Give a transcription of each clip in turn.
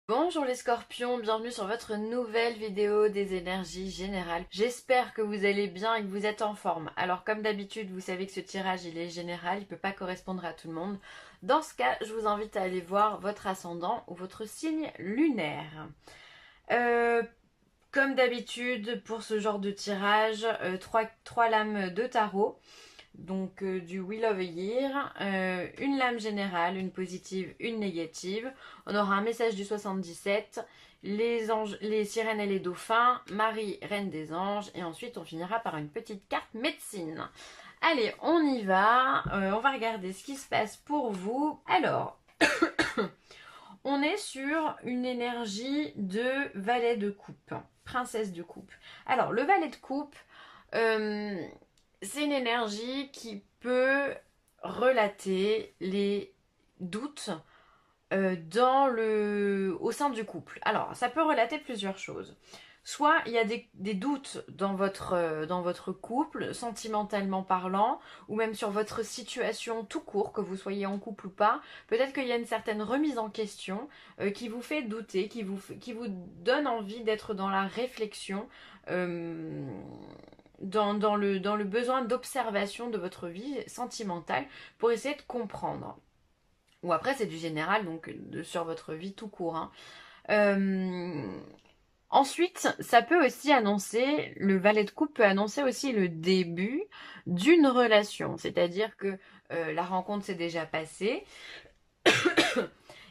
Bonjour les scorpions, bienvenue sur votre nouvelle vidéo des énergies générales. J'espère que vous allez bien et que vous êtes en forme. Alors comme d'habitude, vous savez que ce tirage il est général, il ne peut pas correspondre à tout le monde. Dans ce cas, je vous invite à aller voir votre ascendant ou votre signe lunaire. Euh, Comme d'habitude, pour ce genre de tirage, trois lames de tarot. Donc du Wheel of the Year, une lame générale, une positive, une négative. On aura un message du 77, les anges, les sirènes et les dauphins, Marie, reine des anges, et ensuite on finira par une petite carte médecine. Allez, on y va, on va regarder ce qui se passe pour vous. Alors, on est sur une énergie de valet de coupe, princesse de coupe. Alors, le valet de coupe, euh, c'est une énergie qui peut relater les doutes au sein du couple. Alors, ça peut relater plusieurs choses. Soit il y a des doutes dans votre couple, sentimentalement parlant, ou même sur votre situation tout court, que vous soyez en couple ou pas. Peut-être qu'il y a une certaine remise en question qui vous fait douter, qui vous donne envie d'être dans la réflexion, euh, dans le besoin d'observation de votre vie sentimentale pour essayer de comprendre. Ou après, c'est du général, donc sur votre vie tout court, hein. Euh, Ensuite, ça peut aussi annoncer, le valet de coupe peut annoncer aussi le début d'une relation. C'est-à-dire que la rencontre s'est déjà passée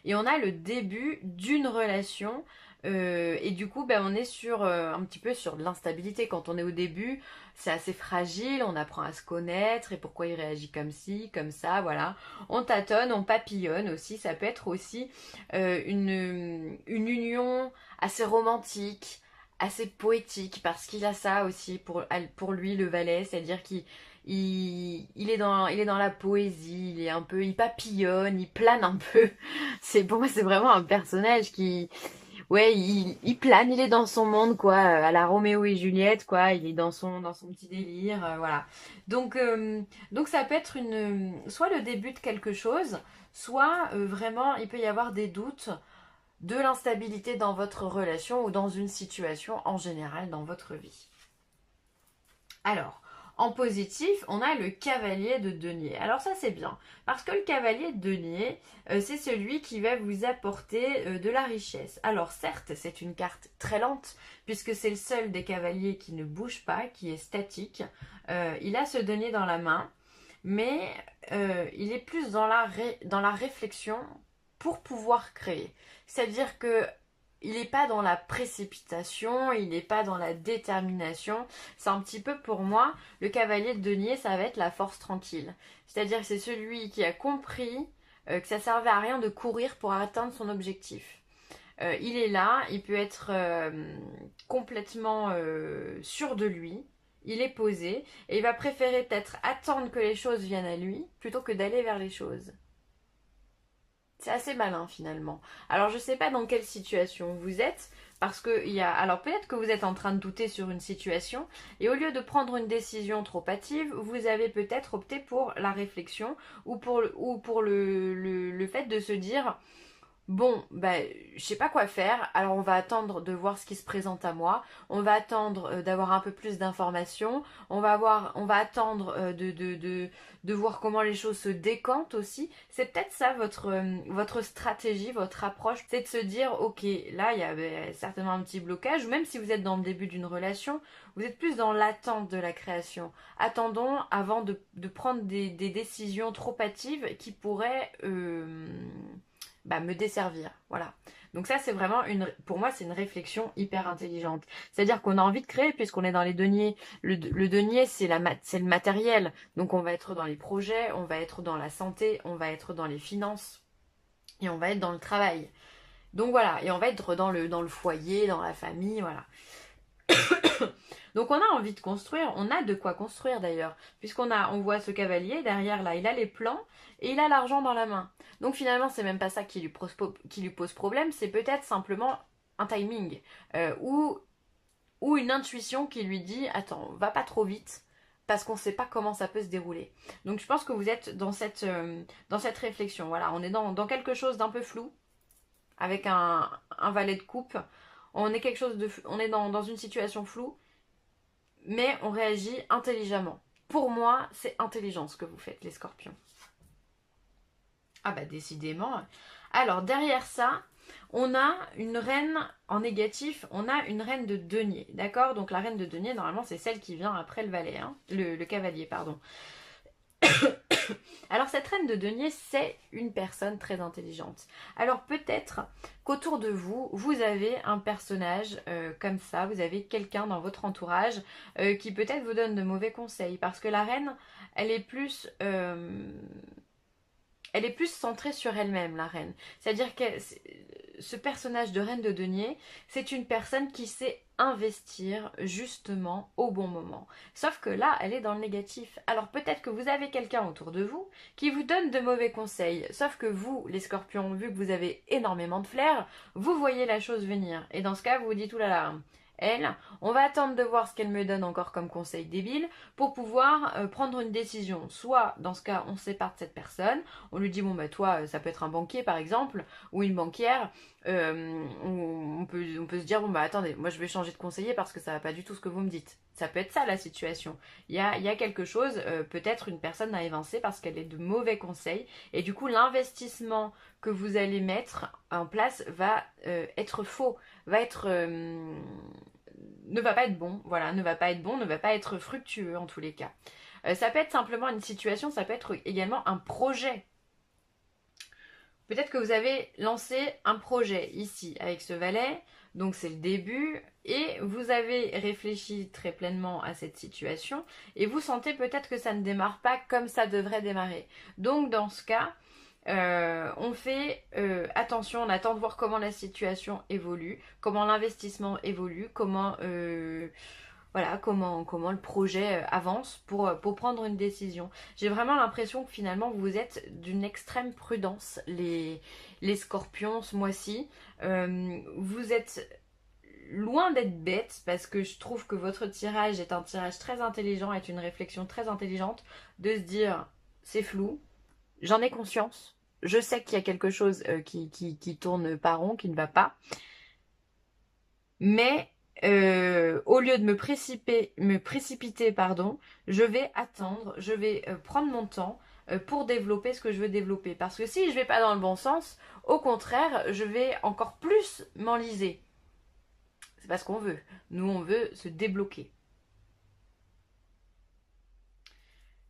et on a le début d'une relation. Et du coup, ben, on est sur un petit peu sur de l'instabilité. Quand on est au début, c'est assez fragile, on apprend à se connaître et pourquoi il réagit comme ci, comme ça, voilà. On tâtonne, on papillonne aussi. Ça peut être aussi une union assez romantique, assez poétique, parce qu'il a ça aussi pour lui, le valet, c'est-à-dire il est dans la poésie, il papillonne, il plane un peu. Pour moi, c'est vraiment un personnage qui, ouais, il plane, il est dans son monde, quoi, à la Roméo et Juliette, quoi, il est dans son petit délire, voilà. Donc, euh, donc ça peut être soit le début de quelque chose, soit vraiment, il peut y avoir des doutes de l'instabilité dans votre relation ou dans une situation en général dans votre vie. Alors, en positif, on a le cavalier de denier. Alors ça c'est bien, parce que le cavalier de denier, c'est celui qui va vous apporter de la richesse. Alors certes, c'est une carte très lente, puisque c'est le seul des cavaliers qui ne bouge pas, qui est statique. Il a ce denier dans la main, mais il est plus dans la réflexion pour pouvoir créer. C'est-à-dire que il n'est pas dans la précipitation, il n'est pas dans la détermination. C'est un petit peu pour moi, le cavalier de denier, ça va être la force tranquille. C'est-à-dire que c'est celui qui a compris que ça servait à rien de courir pour atteindre son objectif. Il est là, il peut être complètement sûr de lui, il est posé, et il va préférer peut-être attendre que les choses viennent à lui plutôt que d'aller vers les choses. C'est assez malin finalement. Alors je sais pas dans quelle situation vous êtes, parce que il y a. Alors peut-être que vous êtes en train de douter sur une situation, et au lieu de prendre une décision trop hâtive, vous avez peut-être opté pour la réflexion ou pour le fait de se dire bon, bah, je sais pas quoi faire, alors on va attendre de voir ce qui se présente à moi, on va attendre d'avoir un peu plus d'informations, on va attendre de voir comment les choses se décantent aussi. C'est peut-être ça votre stratégie, votre approche, c'est de se dire, ok, là il y a certainement un petit blocage, ou même si vous êtes dans le début d'une relation, vous êtes plus dans l'attente de la création. Attendons avant de prendre des décisions trop hâtives qui pourraient me desservir. Voilà. Donc ça, c'est vraiment pour moi, c'est une réflexion hyper intelligente. C'est-à-dire qu'on a envie de créer puisqu'on est dans les deniers. Le denier, c'est le matériel. Donc on va être dans les projets, on va être dans la santé, on va être dans les finances et on va être dans le travail. Donc voilà, et on va être dans le foyer, dans la famille, voilà. Donc on a envie de construire, on a de quoi construire d'ailleurs, on voit ce cavalier derrière là, il a les plans et il a l'argent dans la main. Donc finalement c'est même pas ça qui lui pose problème, c'est peut-être simplement un timing ou une intuition qui lui dit attends, va pas trop vite parce qu'on sait pas comment ça peut se dérouler. Donc je pense que vous êtes dans cette réflexion, voilà, on est dans quelque chose d'un peu flou avec un valet de coupe. On est quelque chose de, on est dans une situation floue, mais on réagit intelligemment. Pour moi, c'est intelligent ce que vous faites, les scorpions. Ah bah décidément. Alors derrière ça, on a une reine en négatif, on a une reine de denier, d'accord? Donc la reine de denier, normalement, c'est celle qui vient après le valet, hein, le cavalier, pardon. Alors cette reine de denier, c'est une personne très intelligente. Alors peut-être qu'autour de vous, vous avez un personnage comme ça, vous avez quelqu'un dans votre entourage qui peut-être vous donne de mauvais conseils, parce que la reine, elle est plus... elle est plus centrée sur elle-même, la reine. C'est-à-dire que ce personnage de reine de denier, c'est une personne qui sait investir justement au bon moment. Sauf que là, elle est dans le négatif. Alors peut-être que vous avez quelqu'un autour de vous qui vous donne de mauvais conseils. Sauf que vous, les scorpions, vu que vous avez énormément de flair, vous voyez la chose venir. Et dans ce cas, vous vous dites, oulala, elle, on va attendre de voir ce qu'elle me donne encore comme conseil débile pour pouvoir prendre une décision. Soit, dans ce cas, on se sépare de cette personne, on lui dit, bon bah toi, ça peut être un banquier par exemple, ou une banquière, on peut se dire, bon bah attendez, moi je vais changer de conseiller parce que ça va pas du tout ce que vous me dites. Ça peut être ça la situation. Il y a quelque chose, peut-être une personne à évincer parce qu'elle est de mauvais conseils, et du coup l'investissement que vous allez mettre en place va être faux, va être... ne va pas être bon, voilà, ne va pas être bon, ne va pas être fructueux en tous les cas. Ça peut être simplement une situation, ça peut être également un projet. Peut-être que vous avez lancé un projet ici avec ce valet, donc c'est le début, et vous avez réfléchi très pleinement à cette situation, et vous sentez peut-être que ça ne démarre pas comme ça devrait démarrer. Donc dans ce cas, on fait attention, on attend de voir comment la situation évolue, comment l'investissement évolue, voilà, comment le projet avance pour prendre une décision. J'ai vraiment l'impression que finalement vous êtes d'une extrême prudence, les scorpions, ce mois-ci. Vous êtes loin d'être bête parce que je trouve que votre tirage est un tirage très intelligent, est une réflexion très intelligente de se dire c'est flou, j'en ai conscience, je sais qu'il y a quelque chose qui tourne pas rond, qui ne va pas, mais au lieu de me précipiter, pardon, je vais attendre, je vais prendre mon temps pour développer ce que je veux développer. Parce que si je vais pas dans le bon sens, au contraire, je vais encore plus m'enliser. C'est pas ce qu'on veut. Nous, on veut se débloquer.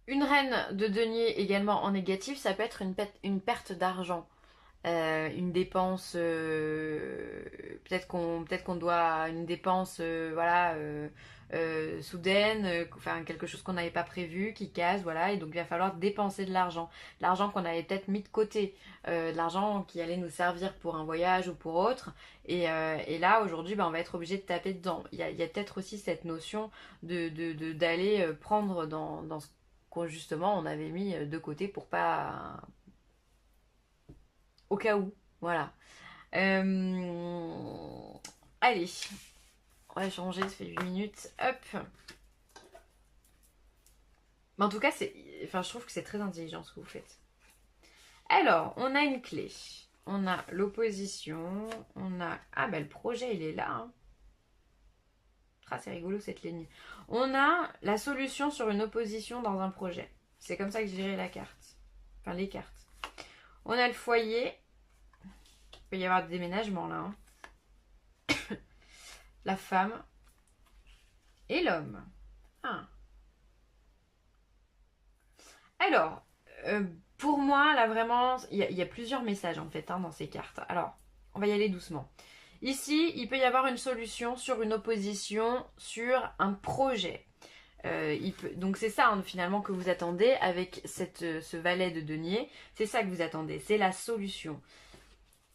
Une reine de denier également en négatif, ça peut être une perte d'argent. Une dépense, peut-être qu'on doit une dépense, voilà, soudaine, enfin quelque chose qu'on n'avait pas prévu, qui casse, voilà, et donc il va falloir dépenser de l'argent qu'on avait peut-être mis de côté, de l'argent qui allait nous servir pour un voyage ou pour autre, et là aujourd'hui, ben, on va être obligé de taper dedans. Il y a peut-être aussi cette notion d'aller prendre dans ce qu'on justement on avait mis de côté pour pas au cas où, voilà. Allez, on va changer, ça fait 8 minutes. Hop. Mais en tout cas, je trouve que c'est très intelligent ce que vous faites. Alors, on a une clé. On a l'opposition. On a... Ah, bah le projet, il est là. Hein. Ah, c'est rigolo cette ligne. On a la solution sur une opposition dans un projet. C'est comme ça que je dirais la carte. Enfin, les cartes. On a le foyer. Il peut y avoir des déménagements là. Hein. La femme et l'homme. Ah. Alors, pour moi, là vraiment, il y a plusieurs messages en fait hein, dans ces cartes. Alors, on va y aller doucement. Ici, il peut y avoir une solution sur une opposition, sur un projet. Donc c'est ça hein, finalement que vous attendez avec ce valet de denier. C'est ça que vous attendez, c'est la solution.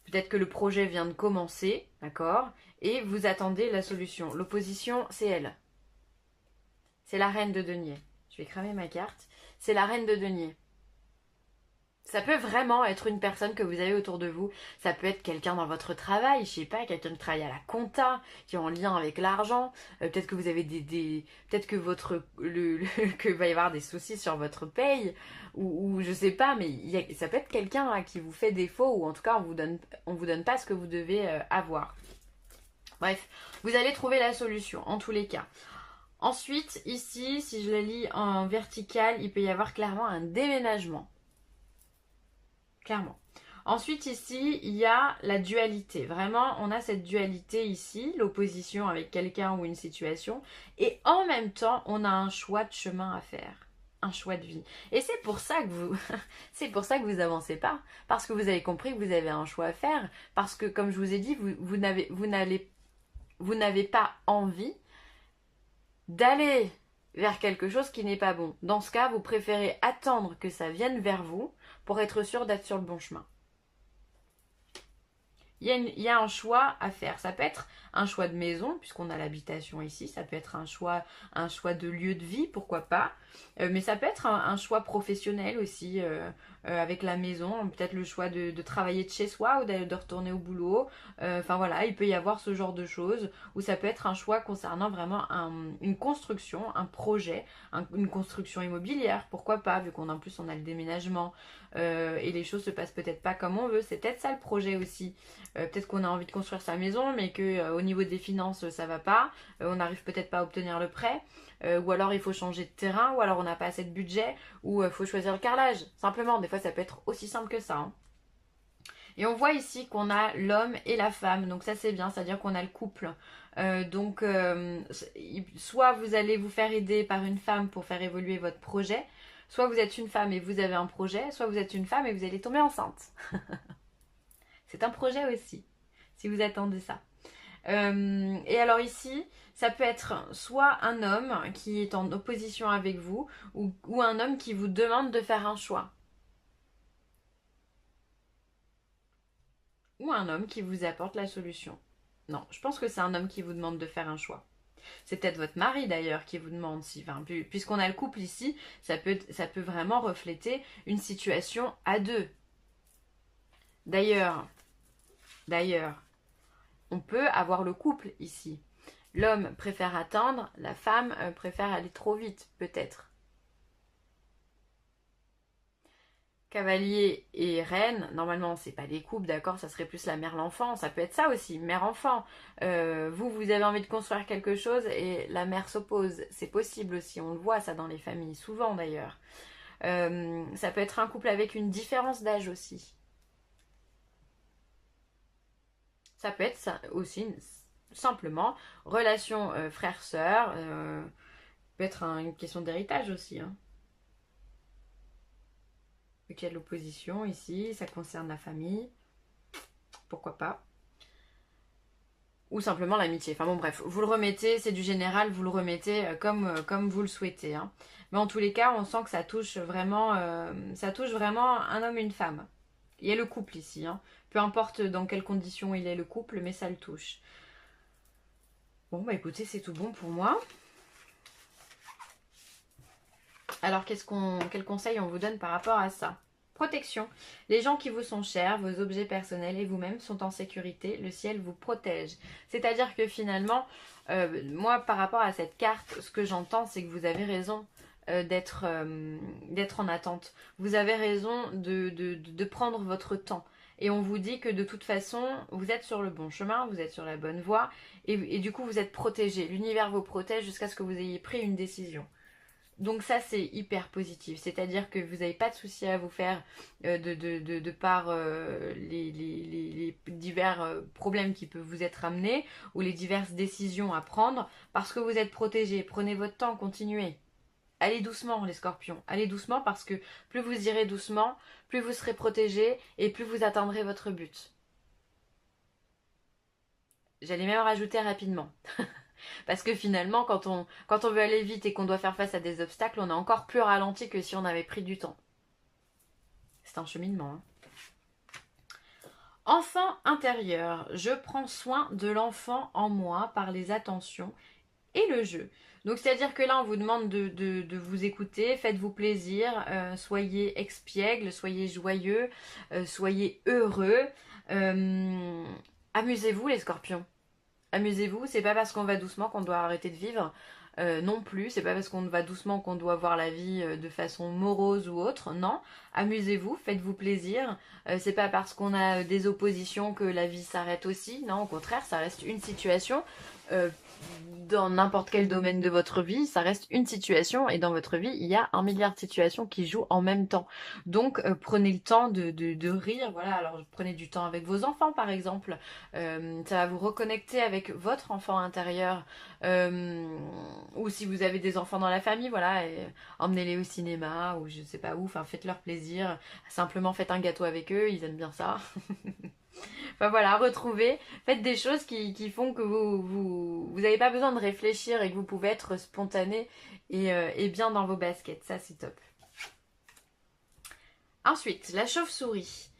Peut-être que le projet vient de commencer, d'accord? Et vous attendez la solution. L'opposition, c'est elle. C'est la reine de denier. Je vais cramer ma carte. C'est la reine de denier. Ça peut vraiment être une personne que vous avez autour de vous. Ça peut être quelqu'un dans votre travail, je sais pas, quelqu'un qui travaille à la compta, qui est en lien avec l'argent. Peut-être que vous avez peut-être que que va y avoir des soucis sur votre paye, ou je sais pas, mais ça peut être quelqu'un là qui vous fait défaut, ou en tout cas on vous donne pas ce que vous devez avoir. Bref, vous allez trouver la solution en tous les cas. Ensuite, ici, si je la lis en vertical, il peut y avoir clairement un déménagement. Clairement. Ensuite, ici, il y a la dualité. Vraiment, on a cette dualité ici, l'opposition avec quelqu'un ou une situation. Et en même temps, on a un choix de chemin à faire. Un choix de vie. Et c'est pour ça que vous, c'est pour ça que vous avancez pas. Parce que vous avez compris que vous avez un choix à faire. Parce que, comme je vous ai dit, vous n'avez pas envie d'aller vers quelque chose qui n'est pas bon. Dans ce cas, vous préférez attendre que ça vienne vers vous pour être sûr d'être sur le bon chemin. Il y a un choix à faire. Ça peut être un choix de maison, puisqu'on a l'habitation ici. Ça peut être un choix de lieu de vie, pourquoi pas. Mais ça peut être un choix professionnel aussi, avec la maison. Peut-être le choix de travailler de chez soi ou de retourner au boulot. Enfin voilà, il peut y avoir ce genre de choses. Ou ça peut être un choix concernant vraiment une construction, un projet, une construction immobilière. Pourquoi pas, vu qu'en plus on a le déménagement. Et les choses se passent peut-être pas comme on veut. C'est peut-être ça le projet aussi. Peut-être qu'on a envie de construire sa maison, mais que au niveau des finances, ça va pas. On n'arrive peut-être pas à obtenir le prêt. Ou alors il faut changer de terrain, ou alors on n'a pas assez de budget, ou il faut choisir le carrelage. Simplement, des fois ça peut être aussi simple que ça. Hein. Et on voit ici qu'on a l'homme et la femme, donc ça c'est bien, c'est-à-dire qu'on a le couple. Soit vous allez vous faire aider par une femme pour faire évoluer votre projet, soit vous êtes une femme et vous avez un projet, soit vous êtes une femme et vous allez tomber enceinte. C'est un projet aussi, si vous attendez ça. Et alors ici, ça peut être soit un homme qui est en opposition avec vous, ou un homme qui vous demande de faire un choix. Ou un homme qui vous apporte la solution. Non, je pense que c'est un homme qui vous demande de faire un choix. C'est peut-être votre mari d'ailleurs qui vous demande si, enfin, puisqu'on a le couple ici, ça peut vraiment refléter une situation à deux. D'ailleurs, on peut avoir le couple ici. L'homme préfère attendre, la femme préfère aller trop vite, peut-être. Cavalier et reine, normalement c'est pas des couples, d'accord, ça serait plus la mère l'enfant, ça peut être ça aussi, mère-enfant. Vous avez envie de construire quelque chose et la mère s'oppose, c'est possible aussi, on le voit ça dans les familles, souvent d'ailleurs. Ça peut être un couple avec une différence d'âge aussi. Ça peut être ça aussi simplement relation frère-sœur, peut être une question d'héritage aussi. Hein. Il y a de l'opposition ici, ça concerne la famille, pourquoi pas. Ou simplement l'amitié. Enfin bon bref, vous le remettez, c'est du général, vous le remettez comme vous le souhaitez. Hein. Mais en tous les cas, on sent que ça touche vraiment un homme et une femme. Il y a le couple ici. Hein. Peu importe dans quelles conditions il est le couple, mais ça le touche. Bon bah écoutez, c'est tout bon pour moi. Alors quel conseil on vous donne par rapport à ça? Protection. Les gens qui vous sont chers, vos objets personnels et vous-même sont en sécurité. Le ciel vous protège. C'est-à-dire que finalement, moi par rapport à cette carte, ce que j'entends, c'est que vous avez raison d'être en attente. Vous avez raison de prendre votre temps. Et on vous dit que de toute façon, vous êtes sur le bon chemin, vous êtes sur la bonne voie, et du coup vous êtes protégé. L'univers vous protège jusqu'à ce que vous ayez pris une décision. Donc ça c'est hyper positif, c'est-à-dire que vous n'avez pas de souci à vous faire de par les divers problèmes qui peuvent vous être amenés ou les diverses décisions à prendre parce que vous êtes protégé. Prenez votre temps, continuez. Allez doucement les scorpions, allez doucement parce que plus vous irez doucement, plus vous serez protégé et plus vous atteindrez votre but. J'allais même rajouter rapidement. Parce que finalement, quand on veut aller vite et qu'on doit faire face à des obstacles, on est encore plus ralenti que si on avait pris du temps. C'est un cheminement. Hein. Enfant intérieur, je prends soin de l'enfant en moi par les attentions et le jeu. Donc c'est-à-dire que là on vous demande de vous écouter, faites-vous plaisir, soyez expiègle, soyez joyeux, soyez heureux, euh, amusez-vous les scorpions. Amusez-vous, c'est pas parce qu'on va doucement qu'on doit arrêter de vivre. Non plus, c'est pas parce qu'on va doucement qu'on doit voir la vie de façon morose ou autre. Non, amusez-vous, faites-vous plaisir. C'est pas parce qu'on a des oppositions que la vie s'arrête aussi. Non, au contraire, ça reste une situation. Euh, dans n'importe quel domaine de votre vie, ça reste une situation et dans votre vie, il y a 1 milliard de situations qui jouent en même temps. Donc prenez le temps de rire, voilà, alors prenez du temps avec vos enfants par exemple. Ça va vous reconnecter avec votre enfant intérieur. Ou si vous avez des enfants dans la famille, voilà, et emmenez-les au cinéma ou je sais pas où, enfin faites leur plaisir. Simplement faites un gâteau avec eux, ils aiment bien ça. Enfin voilà, retrouvez, faites des choses qui font que vous n'avez pas besoin de réfléchir et que vous pouvez être spontané et bien dans vos baskets. Ça, c'est top. Ensuite, la chauve-souris.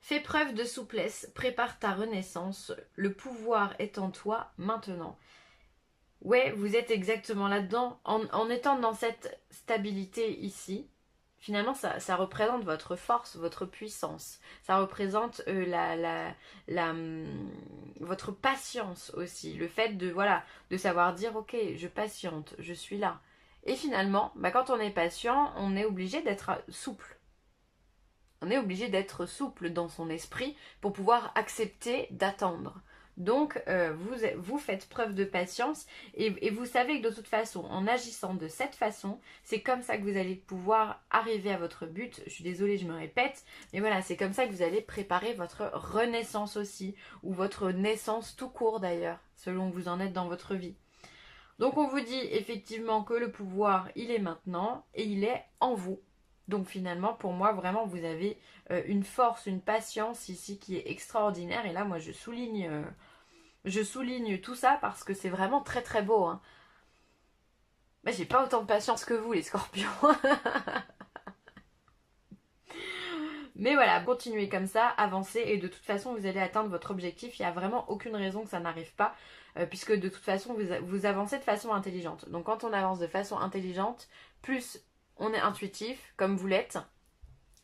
Fais preuve de souplesse, prépare ta renaissance. Le pouvoir est en toi maintenant. Ouais, vous êtes exactement là-dedans. En étant dans cette stabilité ici, finalement, ça représente votre force, votre puissance. Ça représente votre patience aussi. Le fait de, voilà, de savoir dire, ok, je patiente, je suis là. Et finalement, bah, quand on est patient, on est obligé d'être souple. On est obligé d'être souple dans son esprit pour pouvoir accepter d'attendre. Donc, vous faites preuve de patience et vous savez que de toute façon, en agissant de cette façon, c'est comme ça que vous allez pouvoir arriver à votre but. Je suis désolée, je me répète, mais voilà, c'est comme ça que vous allez préparer votre renaissance aussi, ou votre naissance tout court d'ailleurs, selon où vous en êtes dans votre vie. Donc, on vous dit effectivement que le pouvoir, il est maintenant et il est en vous. Donc finalement, pour moi, vraiment, vous avez une force, une patience ici qui est extraordinaire. Et là, moi, je souligne tout ça parce que c'est vraiment très très beau. Hein. Mais j'ai pas autant de patience que vous, les scorpions. Mais voilà, continuez comme ça, avancez et de toute façon, vous allez atteindre votre objectif. Il n'y a vraiment aucune raison que ça n'arrive pas, puisque de toute façon, vous avancez de façon intelligente. Donc quand on avance de façon intelligente, plus on est intuitif, comme vous l'êtes,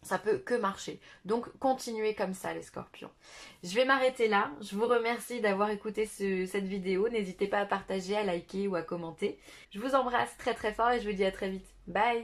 ça peut que marcher. Donc continuez comme ça les scorpions. Je vais m'arrêter là. Je vous remercie d'avoir écouté cette vidéo. N'hésitez pas à partager, à liker ou à commenter. Je vous embrasse très très fort et je vous dis à très vite. Bye.